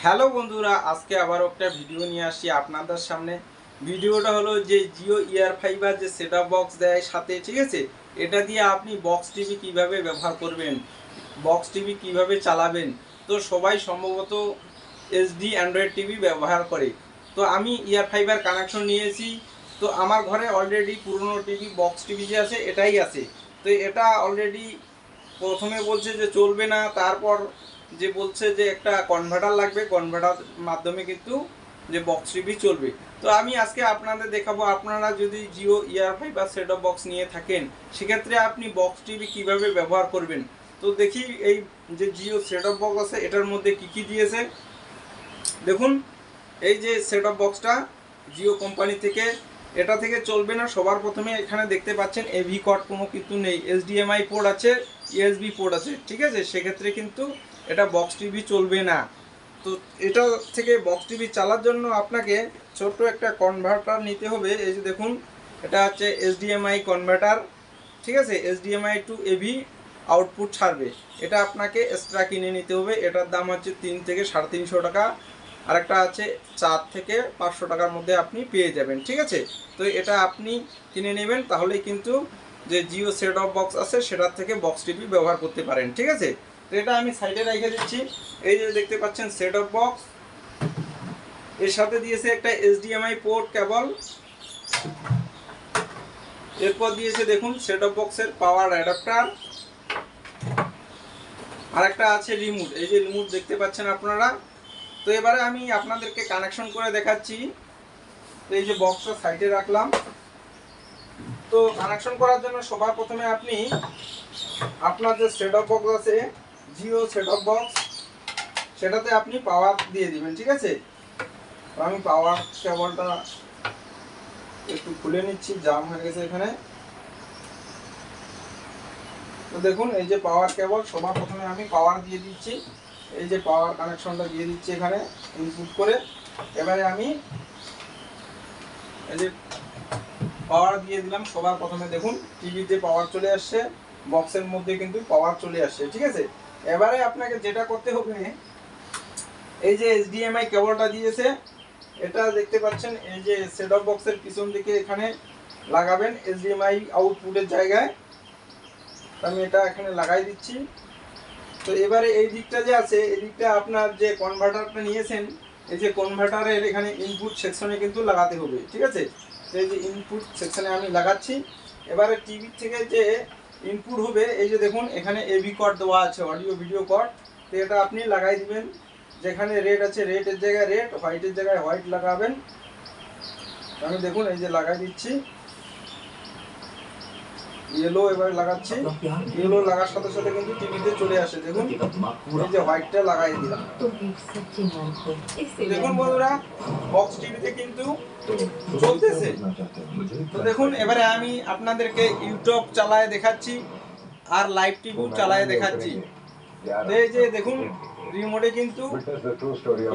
Hello বন্ধুরা, আজকে আবার একটা ভিডিও নিয়ে আসছি আপনাদের সামনে। ভিডিওটা হলো যে জিও ইয়ার ফাইবার যে সেটআপ বক্স দেয় সাথে, ঠিক আছে, এটা দিয়ে আপনি বক্স টিভি কিভাবে ব্যবহার করবেন, বক্স টিভি কিভাবে চালাবেন। তো সবাই সম্ভবত এইচডি অ্যান্ড্রয়েড টিভি ব্যবহার করে। তো আমি ইয়ার ফাইবার কানেকশন নিয়েছি। তো আমার ঘরে অলরেডি পুরনো টিভি বক্স টিভি যে আছে এটাই আছে। তো এটা অলরেডি প্রথমে বলছে যে চলবে না, তারপর যে বলছে যে একটা কনভার্টার লাগবে, কনভার্টার মাধ্যমে কিন্তু যে বক্স টিভি চলবে। তো আমি আজকে আপনাদের দেখাবো, আপনারা যদি Jio air fiber set of box নিয়ে থাকেন সেক্ষেত্রে আপনি বক্স টিভি কিভাবে ব্যবহার করবেন। তো দেখি এই যে জিও সেট অফ বক্স আছে এটার মধ্যে কি কি দিয়েছে দেখুন। এই যে সেট অফ বক্সটা জিও কোম্পানি থেকে, এটা থেকে চলবে না। সবার প্রথমে এখানে দেখতে পাচ্ছেন এভি কর্ড কোনো কিন্তু নেই, এইচডিএমআই পোর্ট আছে, ইউএসবি পোর্ট আছে, ঠিক আছে। সেক্ষেত্রে কিন্তু এটা বক্স টিভি চলবে না। তো এটা থেকে বক্স টিভি চালার জন্য আপনাকে ছোট্ট একটা কনভার্টার নিতে হবে। এই যে দেখুন, এটা হচ্ছে এইচডিএমআই কনভার্টার, ঠিক আছে। এইচডিএমআই টু এভি আউটপুট ছাড়বে, এটা আপনাকে এক্সট্রা কিনে নিতে হবে। এটার দাম হচ্ছে 3 থেকে 350 টাকা। আরেকটা আছে 4 থেকে 500 টাকার মধ্যে আপনি পেয়ে যাবেন, ঠিক আছে। তো এটা আপনি কিনে নেবেন, তাহলেই কিন্তু যে জিও সেট অফ বক্স আছে সেটার থেকে বক্স টিভি ব্যবহার করতে পারেন, ঠিক আছে। তো এটা আমি সাইডে রেখে দিচ্ছি। এই যে দেখতে পাচ্ছেন সেট অফ বক্স, এর সাথে দিয়েছে একটা এইচডিএমআই পোর্ট কেবল, এরপর দিয়েছে দেখুন সেট অফ বক্সের পাওয়ার অ্যাডাপ্টার, আরেকটা আছে রিমোট। এই যে রিমোট দেখতে পাচ্ছেন আপনারা। তো এবারে আমি আপনাদেরকে কানেকশন করে দেখাচ্ছি। তো এই যে বক্সটা সাইডে রাখলাম। তো কানেকশন করার জন্য সবার প্রথমে আপনি আপনার যে সেট অফ বক্স আছে জিও সেট অফ বক্স, সেটাতে আপনি পাওয়ার দিয়ে দিবেন, ঠিক আছে। তো আমি পাওয়ার কেবলটা একটু খুলে নিচ্ছি, জাম হয়ে গেছে এখানে। তো দেখুন এই যে পাওয়ার কেবল, সবার প্রথমে আমি পাওয়ার দিয়ে দিচ্ছি। এই যে পাওয়ার কানেকশনটা দিয়ে দিচ্ছি এখানে ইনপুট করে। এবারে আমি এই যে পাওয়ার দিয়ে দিলাম সবার প্রথমে। দেখুন টিভিতে পাওয়ার চলে আসছে, বক্সের মধ্যে কিন্তু পাওয়ার চলে আসছে, ঠিক আছে। এবারে আপনাকে যেটা করতে হবে, এই যে এইচডিএমআই কেবলটা দিয়েছে, এটা দেখতে পাচ্ছেন এই যে সেট অফ বক্সের পিছন দিকে এখানে লাগাবেন এইচডিএমআই আউটপুটের জায়গায়। আমি এটা এখানে লাগাই দিচ্ছি। তো এবারে এই দিকটা যে আছে, এই দিকটা আপনার যে কনভার্টারটা নিয়েছেন, এই যে কনভার্টারের এখানে ইনপুট সেকশনে কিন্তু লাগাতে হবে, ঠিক আছে। তো এই যে ইনপুট সেকশনে আমি লাগাচ্ছি। এবারে টিভি থেকে যে ইনপুট হবে, এই যে দেখুন এখানে এভি কর্ড দেওয়া আছে, অডিও ভিডিও কর্ড। তো এটা আপনি লাগাই দিবেন, যেখানে রেড আছে রেডের জায়গায় রেড, হোয়াইটের জায়গায় হোয়াইট লাগাবেন। আমি দেখুন এই যে লাগাই দিচ্ছি, ইয়েলো এবার লাগাচ্ছি। ইয়েলো লাগার সাথে সাথে কিন্তু টিভিতে চলে আসে, দেখুন এই যে হোয়াইটটা লাগাই দিলাম। দেখুন বন্ধুরা, বক্স টিভিতে কিন্তু চলতেছে। তো দেখুন এবারে আমি আপনাদেরকে ইউটিউব চালায় দেখাচ্ছি আর লাইভ টিভিও চালায় দেখাচ্ছি। এই যে দেখুন রিমোটে কিন্তু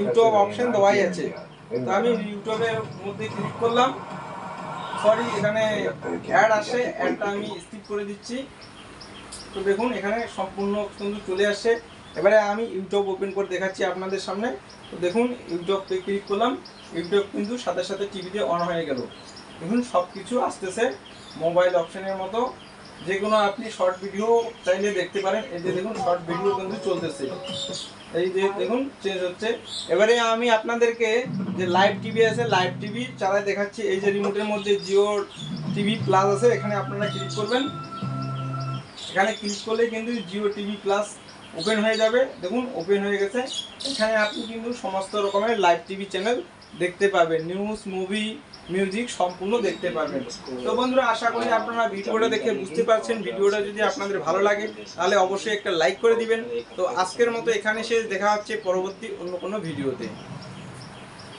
ইউটিউব অপশন দেওয়াই আছে। তো আমি ইউটিউবের মধ্যে ক্লিক করলাম। সরি, এখানে অ্যাড আসে, অ্যাডটা আমি স্কিপ করে দিচ্ছি। তো দেখুন এখানে সম্পূর্ণ কিন্তু চলে আসছে। এবারে আমি ইউটিউব ওপেন করে দেখাচ্ছি আপনাদের সামনে। তো দেখুন ইউটিউবতে ক্লিক করলাম, ইউটিউব কিন্তু সাথে সাথে টিভিতে অন হয়ে গেল। দেখুন সব কিছু আসতেছে মোবাইল অপশনের মতো। যে কোনো আপনি শর্ট ভিডিও চাইলে দেখতে পারেন। এই যে দেখুন শর্ট ভিডিও কিন্তু চলতেছে, এই যে দেখুন চেঞ্জ হচ্ছে। এবারে আমি আপনাদেরকে যে লাইভ টিভি আছে লাইভ টিভি চালায় দেখাচ্ছি। এই যে রিমোটের মধ্যে জিও টিভি প্লাস আছে, এখানে আপনারা ক্লিক করবেন। এখানে ক্লিক করলে কিন্তু জিও টিভি প্লাস ওপেন হয়ে যাবে। দেখুন ওপেন হয়ে গেছে। এখানে আপনি কিন্তু সমস্ত রকমের লাইভ টিভি চ্যানেল দেখতে পাবেন, নিউজ, মুভি, মিউজিক সম্পূর্ণ দেখতে পারবেন। তো বন্ধুরা, আশা করি আপনারা ভিডিওটা দেখে বুঝতে পারছেন। ভিডিওটা যদি আপনাদের ভালো লাগে তাহলে অবশ্যই একটা লাইক করে দিবেন। তো আজকের মতো এখানে শেষ, দেখা হচ্ছে পরবর্তী অন্য কোনো ভিডিওতে।